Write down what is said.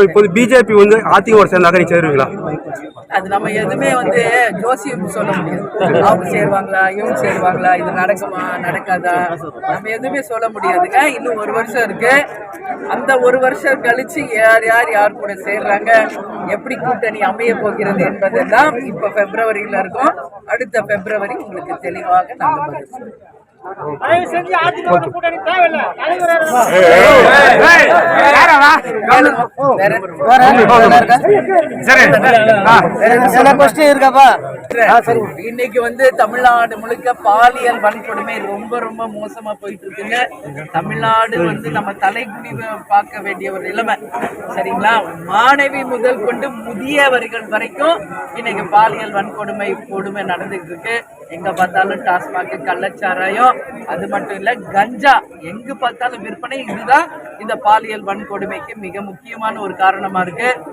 இப்போ பிஜேபி வந்து அதிமுக சேர்ந்தாக்க நீங்க சேருவீங்களா? அது நம்ம எதுவுமே வந்து ஜோசியம் சொல்ல முடியாது. அவங்க சேருவாங்களா, இவங்க சேருவாங்களா, இது நடக்குமா நடக்காதா, நம்ம எதுவுமே சொல்ல முடியாதுங்க. இன்னும் 1 வருஷம் இருக்கு. அந்த 1 வருஷம் கழிச்சு யார் யார் யார் கூட சேர்றாங்க, எப்படி கூட்டணி அமைய போகிறது என்பதெல்லாம் இப்ப பிப்ரவரியில இருக்கும். அடுத்த பிப்ரவரி உங்களுக்கு தெளிவாக நாங்கள் பதில் சொல்லுவோம். இன்னைக்கு வந்து தமிழ்நாடு முழுக்க பாலியல் வன்கொடுமை ரொம்ப ரொம்ப மோசமா போயிட்டு இருக்குங்க. தமிழ்நாடு வந்து நம்ம தலைகுனிவு பார்க்க வேண்டிய ஒரு நிலைமை. சரிங்களா? மாணவி முதல் கொண்டு முதியவர்கள் வரைக்கும் இன்னைக்கு பாலியல் கொடுமை நடந்துட்டு இருக்கு. எங்க பார்த்தாலும் டாஸ்மாக், கள்ளச்சாராயம், அது மட்டும் இல்ல கஞ்சா, எங்க பார்த்தாலும் விற்பனை. இதுதான் இந்த பாலியல் வன்கொடுமைக்கு மிக முக்கியமான ஒரு காரணமா இருக்கு.